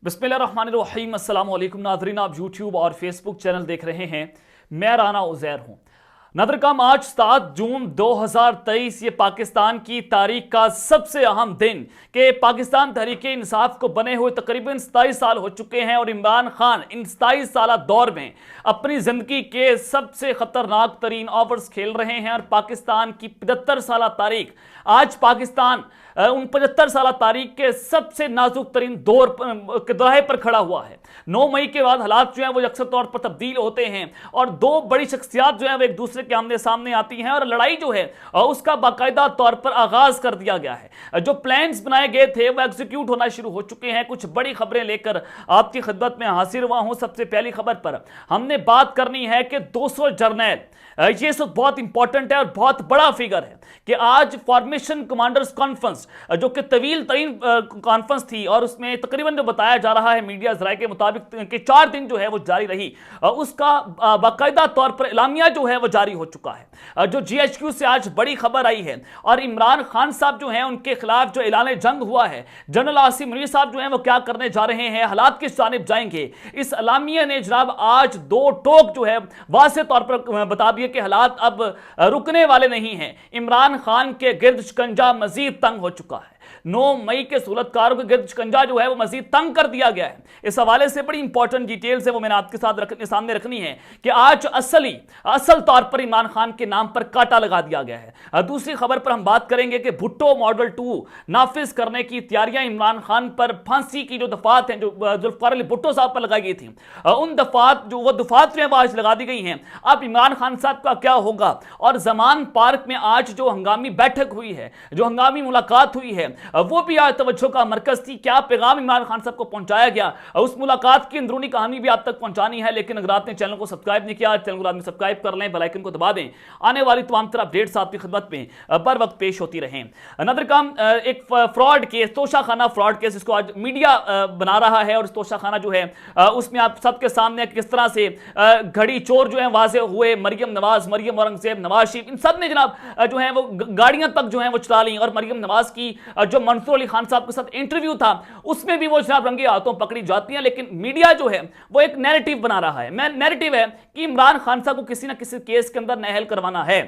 बिस्मिल्लाहिर्रहमानिर्रहीम। अस्सलाम वालेकुम नाज़रीन, आप यूट्यूब और फेसबुक चैनल देख रहे हैं। मैं राना उज़ैर हूं। नाज़रीन, आज 7 जून 2023 ये पाकिस्तान की तारीख का सबसे अहम दिन कि पाकिस्तान तहरीक इंसाफ को बने हुए तकरीबन 27 साल हो चुके हैं और इमरान खान इन 27 साल दौर में अपनी ज़िंदगी के सबसे ख़तरनाक तरीन ओवर्स खेल रहे हैं। और पाकिस्तान की 75 साल तारीख, आज पाकिस्तान उन 75 साल तारीख के सबसे नाजुक तरीन दौर के दोहे पर खड़ा हुआ है। 9 मई के बाद हालात जो हैं वो अक्सर तौर पर तब्दील होते हैं और दो बड़ी शख्सियात जो हैं वो एक दूसरे के आमने सामने आती हैं और लड़ाई जो है उसका बाकायदा तौर पर आगाज कर दिया गया है। जो प्लान्स बनाए गए थे वो एग्जीक्यूट होना शुरू हो चुके हैं। कुछ बड़ी खबरें लेकर आपकी खिदमत में हाजिर हुआ हूं। सबसे पहली खबर पर हमने बात करनी है कि 200 जर्नैल, ये सब बहुत इंपॉर्टेंट है और बहुत बड़ा फिगर है कि आज फॉर्मेशन कमांडर्स कॉन्फ्रेंस, जो कि तवील तरीन कॉन्फ्रेंस थी और उसमें तकरीबन जो बताया जा रहा है मीडिया ज़राए के मुताबिक कि 4 दिन जो है वो जारी रही, उसका बाकायदा तौर पर एलामिया जो है वो जारी हो चुका है। जो GHQ से आज बड़ी खबर आई है और इमरान खान साहब जो हैं उनके खिलाफ जो ऐलान जंग हुआ है, जनरल आसिम मुनीर साहब जो हैं वो क्या करने जा रहे हैं, हालात किस जानिब जाएंगे, इस एलामिया ने जनाब आज दो टोक जो है वाज़ेह तौर पर बता दिए कि हालात अब रुकने वाले नहीं हैं। इमरान खान के गिर्द शिकंजा मजीद तंग हो चुका है। 9 मई के सूरतकारों के गिर्द शिकंजा जो है वो मजीद तंग कर दिया गया है। इस हवाले से बड़ी इंपॉर्टेंट डिटेल्स है वो मैंने आपके साथ सामने रखनी है कि आज असल तौर पर इमरान खान के नाम पर कांटा लगा दिया गया है। दूसरी खबर पर हम बात करेंगे कि भुट्टो मॉडल 2 नाफिज करने की तैयारियां, इमरान खान पर फांसी की जो दफात हैं जो जुल्फिकार अली भुट्टो साहब पर लगाई गई थी, उन दफात जो है आज लगा दी गई हैं। अब इमरान खान साहब का क्या होगा? और जमान पार्क में आज जो हंगामी बैठक हुई है, जो हंगामी मुलाकात हुई है, वो भी आज तवज्जो का मरकज थी। क्या पैगाम इमरान खान साहब को पहुंचाया गया, उस मुलाकात की अंदरूनी कहानी भी आप तक पहुंचानी है। लेकिन अगर आपने चैनल को सब्सक्राइब नहीं किया, चैनल को सब्सक्राइब कर लें, बेल आइकन को दबा दें। आने वाली तमाम तरह अपडेट्स आपकी खिदमत में बर वक्त पेश होती रहें। नाज़रीन, एक fraud case, Toshakhana fraud case, इसको आज मीडिया बना रहा है और इस तोशाखाना जो है उसमें आप सबके सामने किस तरह से घड़ी चोर जो है वाजे हुए, मरियम नवाज, मरियम औरंगजेब, नवाज शरीफ, इन सब ने जनाब जो है वो गाड़ियां तक जो है वो चला ली। और मरियम नवाज की जो मंसूर अली खान साहब के साथ इंटरव्यू था उसमें भी वो जनाब रंगे हाथों पकड़ी जाती हैं। लेकिन मीडिया जो है वो एक नैरेटिव बना रहा है। नैरेटिव है कि इमरान खान साहब को किसी ना किसी केस के अंदर नाअहल करवाना है।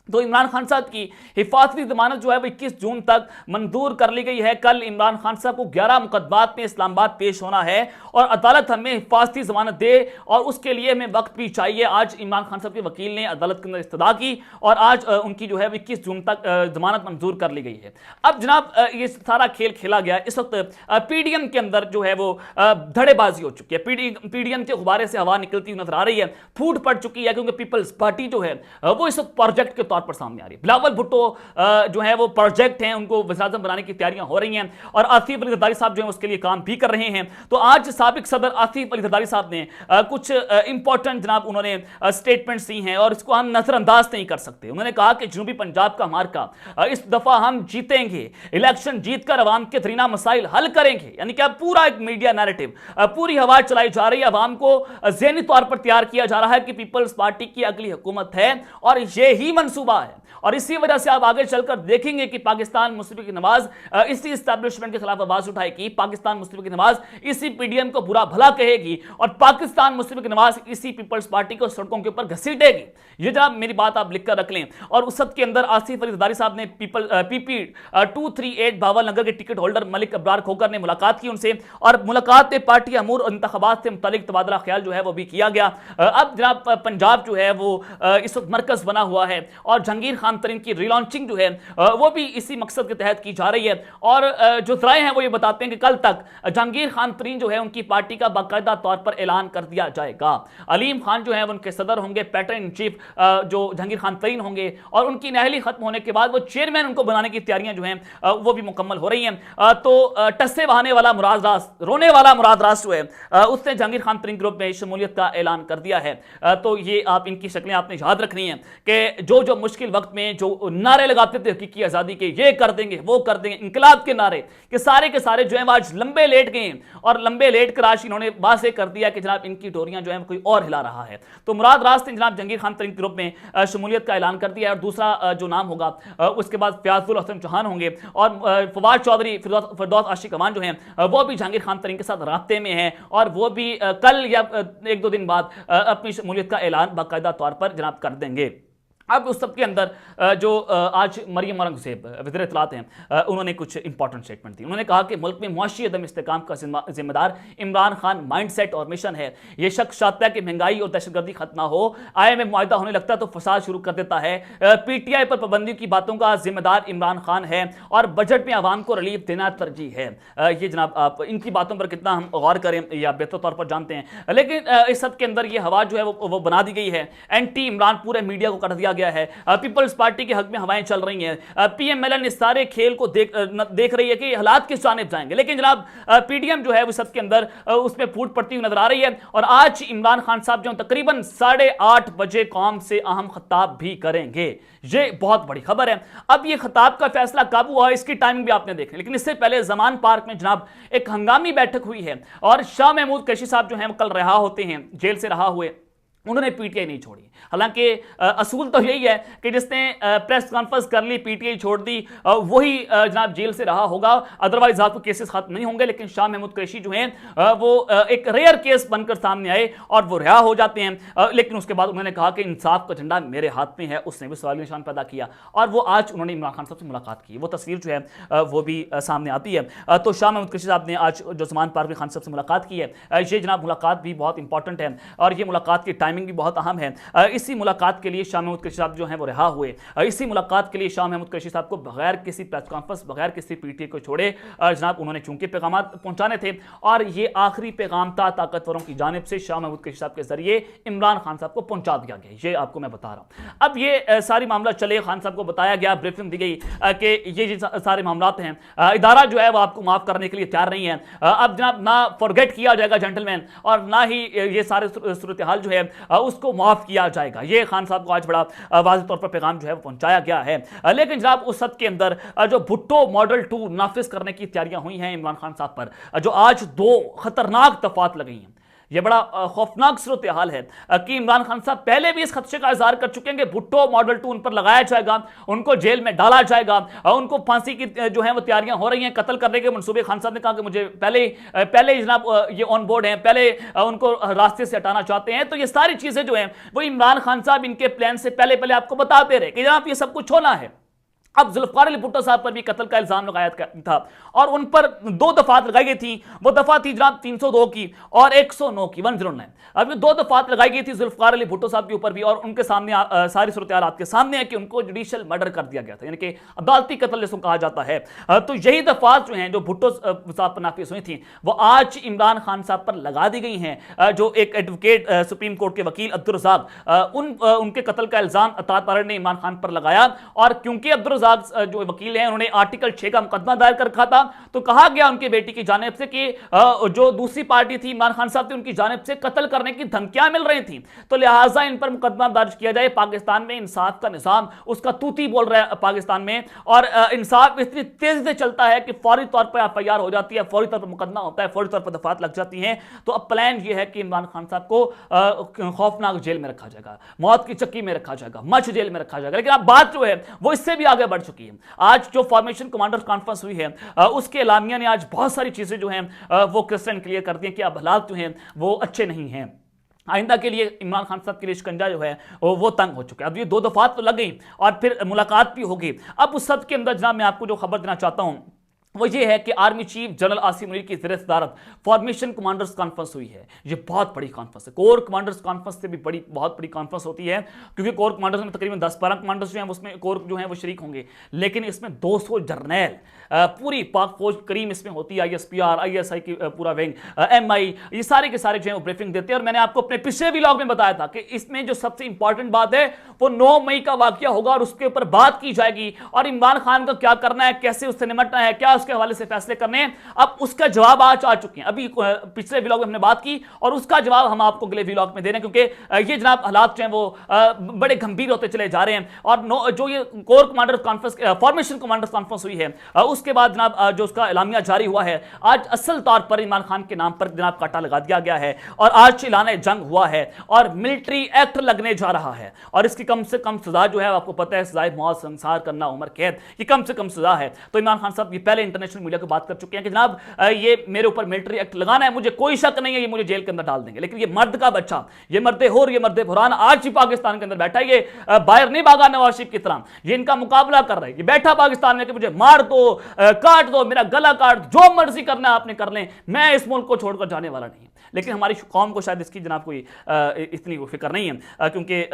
तो इमरान खान साहब की हिफाजती जमानत जो है वो 21 जून तक मंजूर कर ली गई है। कल इमरान खान साहब को 11 मुकदमात में इस्लामाबाद पेश होना है और अदालत हमें हिफाजती जमानत दे और उसके लिए हमें वक्त भी चाहिए। आज इमरान खान साहब के वकील ने अदालत के अंदर इस्तदा की और आज उनकी जो है 21 जून तक जमानत मंजूर कर ली गई है। अब जनाब ये सारा खेल खेला गया। इस वक्त PDM के अंदर जो है वो धड़ेबाजी हो चुकी है। PDM के गुब्बारे से हवा निकलती हुई नजर आ रही है, फूट पड़ चुकी है, क्योंकि पीपल्स पार्टी जो है वो इस वक्त प्रोजेक्ट के तौर पर सामने आ रही है। बिलावल भुट्टो जो है वो प्रोजेक्ट हैं, उनको वज़ीर-ए-आज़म बनाने की तैयारियां हो रही हैं और आसिफ अली ज़रदारी साहब जो है उसके लिए काम भी कर रहे हैं। तो आज साबिक सदर आसिफ अली ज़रदारी साहब ने कुछ इंपॉर्टेंट जनाब उन्होंने स्टेटमेंट्स दी हैं और इसको हम नजरअंदाज नहीं कर सकते। उन्होंने कहा कि जनूबी पंजाब का मार्का इस दफा हम जीतेंगे, इलेक्शन जीतकर अवाम के दरीना मसाइल हल करेंगे। यानी कि पूरा एक मीडिया नैरेटिव, पूरी हवा चलाई जा रही है, अवाम को ज़हनी तौर पर तैयार किया जा रहा है कि पीपल्स पार्टी की अगली हुकूमत है और ये ही मंसूबा है। और इसी वजह से आप आगे चलकर देखेंगे कि पाकिस्तान मुस्लिम लीग नवाज इसी इस्टेब्लिशमेंट के खिलाफ आवाज उठाएगी, पाकिस्तान मुस्लिम लीग नवाज इसी PDM को बुरा भला कहेगी और पाकिस्तान मुस्लिम लीग नवाज इसी पीपल्स पार्टी को सड़कों के ऊपर घसीटेगी। ये जनाब मेरी बात आप लिखकर रख लें। और उस सब के अंदर आसिफ अली ज़रदारी साहब ने PP 238 भावल नगर के टिकट होल्डर मलिक अब्रार खोकर ने मुलाकात की उनसे और मुलाकात में पार्टी अमूर और इंतखाबात से मुतालिक तबादला ख्याल जो है वो भी किया गया। अब जनाब पंजाब जो है वो इस वक्त मरकज बना हुआ है और जहांगीर खान तरीन की रिलॉन्चिंग जो है वो भी इसी मकसद के तहत की जा रही है। और जो ज़राए हैं वो ये बताते हैं कि कल तक जहांगीर खान तरीन जो है उनकी पार्टी का बाकायदा तौर पर ऐलान कर दिया जाएगा। अलीम खान जो है उनके सदर होंगे, पैटर्न इन चीफ जो जहांगीर खान तरीन होंगे और उनकी नाअहली खत्म होने के बाद वो चेयरमैन उनको बनाने की तैयारियां जो हैं वो भी मुकम्मल हो रही हैं। तो टस्से बहाने वाला मुराद रास, रोने वाला मुराद रास जो है उसने जहांगीर खान तरीन ग्रुप में शमूलियत का ऐलान कर दिया है। तो ये आप इनकी शक्लें आपने याद रखनी है कि जो मुश्किल वक्त में में जो नारे लगाते थे हकीकी आजादी के, ये कर देंगे वो कर देंगे, इंकलाब के नारे कि सारे जो है आज लंबे लेट गए और लंबे लेट कर आज इन्होंने बात कर दिया कि जनाब इनकी डोरियां जो है कोई और हिला रहा है। तो मुराद रास्त ने जनाब जहांगीर खान तरीन ग्रुप में शमूलियत का ऐलान कर दिया है और दूसरा जो नाम होगा उसके बाद फयाजुल हसन चौहान होंगे और फवाद चौधरी फिरदौस आशिक अवान जो हैं वो भी जहांगीर खान तरीन के साथ राब्ते में हैं और वो भी कल या एक दो दिन बाद अपनी शमूलियत का ऐलान बाकायदा तौर पर जनाब कर देंगे। अब उस सब के अंदर जो आज मरियम औरंगजेब वज़ीर इत्तलात हैं उन्होंने कुछ इंपॉर्टेंट स्टेटमेंट दी। उन्होंने कहा कि मुल्क में मुआशी अदम इस्तेकाम का जिम्मेदार इमरान खान माइंडसेट और मिशन है। यह शख्स चाहता है कि महंगाई और दहशतगर्दी खत्म ना हो, IMF मुआहदा होने लगता है तो फसाद शुरू कर देता है। PTI पर पाबंदी की बातों का जिम्मेदार इमरान खान है और बजट में आवाम को रिलीफ देना तरजीह है। ये जनाब आप इनकी बातों पर कितना हम गौर करें या बेहतर तौर पर जानते हैं, लेकिन इस सब के अंदर ये हवा जो है वो बना दी गई है। एंटी इमरान पूरे मीडिया को कर दिया गया है। पीपल्स पार्टी के हक में हवाएं चल रही हैं। PMLN इस सारे खेल को देख रही है कि हालात किस जानिब जाएंगे, लेकिन जनाब PDM जो है वो सब के अंदर उसमें फूट पड़ती हुई नजर आ रही है। और आज इमरान खान साहब जो तकरीबन 8:30 बजे कौम से अहम खिताब भी करेंगे। ये बहुत बड़ी खबर है। अब ये खिताब का फैसला कब हुआ इसकी टाइमिंग भी आपने देखी, लेकिन इससे पहले जमान पार्क में जनाब एक हंगामी बैठक हुई है और शाह महमूद कैशी साहब जो हैं कल रहा होते हैं, जेल से रहा हुए, उन्होंने PTI नहीं छोड़ी। हालांकि असूल तो यही है कि जिसने प्रेस कॉन्फ्रेंस कर ली, PTI छोड़ दी, वही जनाब जेल से रहा होगा, अदरवाइज आपको केसेस खत्म नहीं होंगे। लेकिन शाह महमूद कुरैशी जो हैं वो एक रेयर केस बनकर सामने आए और वो रिहा हो जाते हैं। लेकिन उसके बाद उन्होंने कहा कि इंसाफ का झंडा मेरे हाथ में है, उसने भी सवाल निशान पैदा किया और वो आज उन्होंने इमरान खान साहब से मुलाकात की। वो तस्वीर जो है वो भी सामने आती है। तो शाह महमूद कुरैशी साहब ने आज जो जमान पार्क में खान साहब से मुलाकात की है, ये जनाब मुलाकात भी बहुत इंपॉर्टेंट है और ये मुलाकात की टाइमिंग भी बहुत अहम है। इसी मुलाकात के लिए शाह महमूद कुरैशी साहब जो हैं वो रिहा हुए। इसी मुलाकात के लिए शाह महमूद कुरैशी साहब को बगैर किसी प्रेस कॉन्फ्रेंस, बगैर किसी PTI को छोड़े जनाब उन्होंने चूंकि पैगाम पहुंचाने थे और ये आखिरी पैगाम था ताकतवरों की जानिब से शाह महमूद कुरैशी साहब के जरिए इमरान खान साहब को पहुंचा दिया गया। ये आपको मैं बता रहा हूं। अब ये सारी मामला चले, खान साहब को बताया गया, ब्रीफिंग दी गई कि ये सारे मामला हैं, इदारा जो है वो आपको माफ करने के लिए तैयार नहीं है। अब जनाब ना फॉरगेट किया जाएगा जेंटलमैन और ना ही ये सारे सूरत हाल जो है उसको माफ किया जाएगा। ये खान साहब को आज बड़ा वाज़ेह तौर पर पैगाम जो है वो पहुंचाया गया है। लेकिन जनाब उस सब के अंदर जो भुट्टो मॉडल 2 नाफिज करने की तैयारियां हुई हैं इमरान खान साहब पर, जो आज 2 खतरनाक दफात लगी हैं, यह बड़ा खौफनाक सूरत हाल है कि इमरान खान साहब पहले भी इस खदशे का इजहार कर चुके हैं कि भुट्टो मॉडल 2 उन पर लगाया जाएगा, उनको जेल में डाला जाएगा, उनको फांसी की जो है वो तैयारियां हो रही हैं, कत्ल करने के मंसूबे। खान साहब ने कहा कि मुझे पहले जनाब ये ऑन बोर्ड हैं, पहले उनको रास्ते से हटाना चाहते हैं। तो ये सारी चीजें जो हैं वो इमरान खान साहब इनके प्लान से पहले आपको बताते रहे कि जनाब ये सब कुछ होना है। अब जुल्फिकार अली भुट्टो साहब पर भी कत्ल का इल्जाम लगाया था और उन पर 2 दफात लगाई गई थी। वो दफा थी जनाब 302 की और 109 की, 109। अब ये 2 दफात लगाई गई थी जुल्फिकार अली भुट्टो साहब के ऊपर भी और उनके सामने सारी सूरत हाल आपके सामने है कि उनको जुडिशियल मर्डर कर दिया गया था, यानी कि अदालती कत्ल जिसको कहा जाता है। तो यही दफात जो हैं जो भुट्टो साहब पर नाफिज हुई थी वो आज इमरान खान साहब पर लगा दी गई हैं। जो एक एडवोकेट सुप्रीम कोर्ट के वकील अब्दुल रज़ाक उनके कत्ल का इल्जाम अतात वारंट ने इमरान खान पर लगाया और क्योंकि अब्दुल जो वकील हैं उन्होंने आर्टिकल 6 का मुकदमा दायर कर रखा था, तो कहा गया उनकी बेटी की जानिब से कि जो दूसरी पार्टी थी इमरान खान साहब थी उनकी जानिब से कत्ल करने की धमकियां मिल रही थी, तो लिहाजा इन पर मुकदमा दर्ज किया जाए। पाकिस्तान में इंसाफ का निजाम उसका तूती बोल रहा है पाकिस्तान में, और इंसाफ इतनी तेजी से चलता है कि फौरी तौर पर FIR हो जाती है, फौरी तौर पर मुकदमा होता है, फौरी तौर पर दफात लग जाती हैं। तो अब प्लान यह है कि इमरान खान साहब को खौफनाक जेल में रखा जाएगा, मौत की चक्की में रखा जाएगा, मच जेल में रखा जाएगा। लेकिन अब बात जो है वो इससे भी आगे बढ़ चुकी है। आज जो फॉर्मेशन कमांडर्स कॉन्फ्रेंस हुई है उसके एलामिया ने आज बहुत सारी चीजें जो हैं वो क्रिस्टल क्लियर कर दी कि अब हालात जो हैं वो अच्छे नहीं हैं। आइंदा के लिए इमरान खान साहब के लिए शिकंजा जो है वो तंग हो चुका है। अब ये 2 दफात तो लग गई और फिर मुलाकात भी होगी। अब उस सब के अंदर जनाब मैं आपको जो खबर देना चाहता हूं वो ये है कि army chief general Asim Munir की ज़ेर सदारत फॉर्मेशन कमांडर्स कॉन्फ्रेंस हुई है। ये बहुत बड़ी कॉन्फ्रेंस है, कोर कमांडर्स कॉन्फ्रेंस से भी बहुत बड़ी कॉन्फ्रेंस होती है, क्योंकि कोर कमांडर्स में तकरीबन 10-12 कमांडर्स जो हैं उसमें कोर जो हैं वो शरीक होंगे, लेकिन इसमें 200 जर्नैल, पूरी पाक फौज करीम इसमें होती है, ISPR ISI की पूरा विंग, MI, ये सारे के सारे जो हैं वो ब्रीफिंग देते हैं। और मैंने आपको अपने पिछले व्लॉग में बताया था कि इसमें जो सबसे इंपॉर्टेंट बात है वो 9 मई का वाकया होगा और उसके ऊपर बात की जाएगी और इमरान खान का क्या करना है, कैसे उससे निपटना है, क्या उसके हवाले से फैसले करने हैं। अब उसका जवाब आज आ चुके हैं, अभी पिछले व्लॉग में हमने बात की और उसका जवाब हम आपको अगले व्लॉग में दे रहे हैं, क्योंकि ये जनाब हालात जो हैं वो बड़े गंभीर होते चले जा रहे हैं। और जो ये core commander conference, formation commander conference हुई है, उसके बाद जनाब जो उसका एलामिया जारी हुआ है, आज असल तौर पर इमरान खान के नाम पर जनाब कांटा लगा दिया गया है और आज ऐलान जंग हुआ है और मिलिट्री एक्ट लगने जा रहा है। और इसकी कम से कम सजा जो है, आपको पता है, सजाए मौत, संसार करना, उम्र कैद, ये कम से कम सजा है। तो इमरान खान साहब ये पहले इंटरनेशनल मीडिया को बात कर चुके हैं कि जनाब ये मेरे ऊपर मिलिट्री एक्ट लगाना है, मुझे कोई शक नहीं है, ये मुझे जेल के अंदर डाल देंगे। लेकिन ये मर्द का बच्चा, ये मर्दे होर, ये मर्दे बुरान आज ही पाकिस्तान के अंदर बैठा है, ये बाहर नहीं भागा नवाज शरीफ की तरह, ये इनका मुकाबला कर रहा है, ये बैठा पाकिस्तान में कि मुझे मार दो, काट दो, मेरा गला काट, जो मर्जी करना है आपने कर लें, मैं इस मुल्क को छोड़कर जाने वाला नहीं। लेकिन हमारी कौम को शायद इसकी जनाब कोई इतनी फिक्र नहीं है, क्योंकि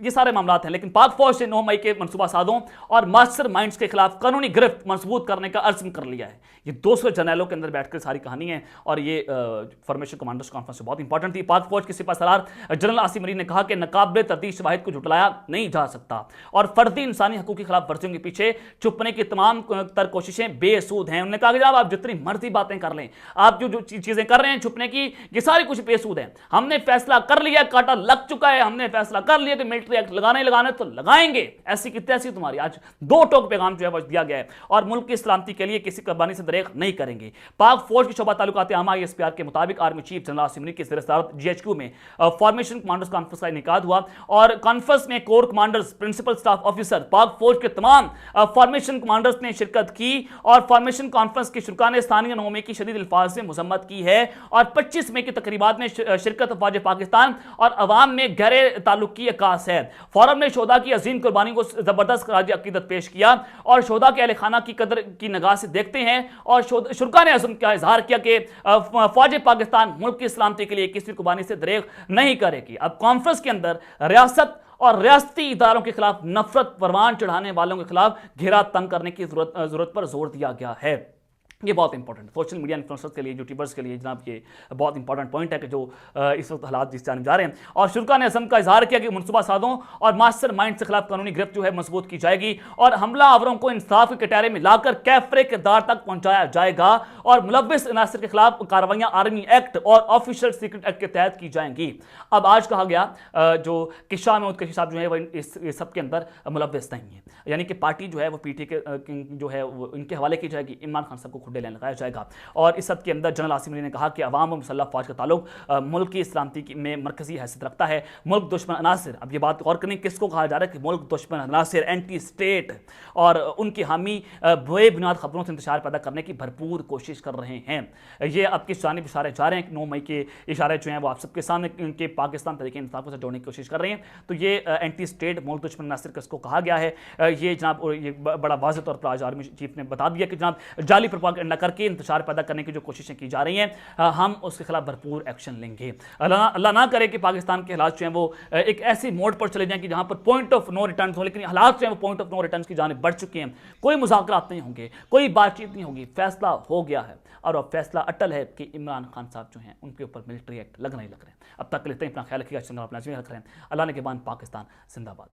ये सारे मामला हैं। लेकिन पाक फौज से 9 मई के मनसूबा साजों और मास्टर माइंड्स के खिलाफ कानूनी गिरफ्त मजबूत करने का अज़्म कर लिया है। ये 200 जर्नैलों के अंदर बैठकर सारी कहानी है और ये फॉर्मेशन कमांडर्स कॉन्फ्रेंस बहुत इंपॉर्टेंट थी। पाक फौज के सिपह सलार जनरल आसिम मरीन ने कहा कि नाकाबिले तरदीद शवाहिद को झुटलाया नहीं जा सकता और फर्दी इंसानी हकूक की खिलाफ वर्जियों के पीछे छुपने की तमाम तर कोशिशें बेसूद हैं। उन्होंने कहा कि जनाब आप जितनी मर्जी बातें कर लें, आप जो चीजें कर रहे हैं छुपने की, ये सारी कुछ बेसूद है। हमने फैसला कर लिया, कांटा लग चुका है, हमने फैसला कर लिया कि मिलिट्री एक्ट लगाना ही लगाना तो लगाएंगे, ऐसी की तैसी तुम्हारी। आज 2 टोक पैगाम जो है वो दिया गया है और मुल्क की सलामती के लिए किसी कुर्बानी से दरेक नहीं करेंगे। पाक फौज की शोबा ताल्लुकात आमा ISPR के मुताबिक army chief general Asim Munir की ज़ेर-ए-सदारत GHQ में फॉर्मेशन कमांडर्स कॉन्फ्रेंस का इनेकाद हुआ और कॉन्फ्रेंस में corps commanders, principal staff officer, Pak फौज के तमाम फॉर्मेशन कमांडर्स ने शिरकत की और फॉर्मेशन कॉन्फ्रेंस के शुरा ने स्थानीय 9 मई की शदीद अल्फाज से मजम्मत की है और 25 मई की तकरीबात में शिरकत अफवाज पाकिस्तान और अवाम में गहरे ताल्लुक की अकास है। फोरम ने शोधा की अजीम कुर्बानी को जबरदस्त खराज अकीदत पेश किया और शोधा के अहले खाना की कदर की निगाह से देखते हैं और शुरा ने अज़्म का इजहार किया कि फौज पाकिस्तान मुल्क की सलामती के लिए किसी कुर्बानी से दरेक नहीं करेगी। अब कॉन्फ्रेंस के अंदर रियासत और रियासती इदारों के खिलाफ नफरत परवान चढ़ाने वालों के खिलाफ घेरा तंग करने की जरूरत पर जोर दिया गया है। ये बहुत इंपॉर्टेंट है सोशल मीडिया इन्फ्लुएंसर्स के लिए, यूट्यूबर्स के लिए जनाब, ये बहुत इंपॉर्टेंट पॉइंट है कि जो इस वक्त हालात जिस जाने जा रहे हैं। और शुरा ने अज़्म का इजहार किया कि मनसूबा साजों और मास्टर माइंड के खिलाफ कानूनी गिरफ्त जो है मजबूत की जाएगी और हमला आवरों को इंसाफ के कटहरे में लाकर कैफरे किरदार तक पहुंचाया जाएगा और मुलव्विस अनासर के खिलाफ कार्रवाइयां आर्मी एक्ट और ऑफिशियल सीक्रेट एक्ट के तहत की जाएंगी। अब आज कहा गया जो किशा में उत्कर्ष साहब जो है वह इस सब के अंदर मुलव्विस नहीं है, यानी कि पार्टी जो है वो PTI के जो है वो इनके हवाले की जाएगी, इमरान खान साहब को खुड्डे लेने लगाया जाएगा। और इस सब के अंदर जनरल आसिम मरीन ने कहा कि अवाम और मुसल्लह फौज का ताल्लुक मुल्क की सलामती में मरकजी हैसियत रखता है। मुल्क दुश्मन अनासिर, अब ये बात गौर करनी किसको कहा जा रहा है कि मुल्क दुश्मन अनासिर, एंटी स्टेट और उनकी हामी बेबुनियाद खबरों से इंतशार पैदा करने की भरपूर कोशिश कर रहे हैं। ये अब किस जानिब इशारे जा रहे हैं, 9 मई के इशारे जो हैं वो आप सबके सामने के पाकिस्तान तरीके इंसाफ से जोड़ने की कोशिश कर रहे हैं। तो ये एंटी स्टेट मुल्क दुश्मन अनासिर किसको कहा गया है, ये जनाब ये बड़ा वाज़ेह तौर पर आज आर्मी चीफ ने बता दिया कि जनाब जाली प्रोपेगेंडा करके इंतशार पैदा करने की जो कोशिशें की जा रही हैं हम उसके खिलाफ भरपूर एक्शन लेंगे। अल्लाह ना करे कि पाकिस्तान के हालात जो हैं वो एक ऐसी मोड़ पर चले जाएं कि जहां पर पॉइंट ऑफ नो रिटर्न हो, लेकिन हालात जो हैं वो पॉइंट ऑफ नो रिटर्न की जानिब बढ़ चुके हैं। कोई मुज़ाकरात नहीं होंगे, कोई बातचीत नहीं होगी, फैसला हो गया है और अब फैसला अटल है कि इमरान खान साहब जो हैं उनके ऊपर मिलिट्री एक्ट लगना ही लग रहे हैं। अब तक लेते हैं, अपना ख्याल रखिएगा, अपना रख रहे हैं। अल्लाह ने के बाद पाकिस्तान जिंदाबाद।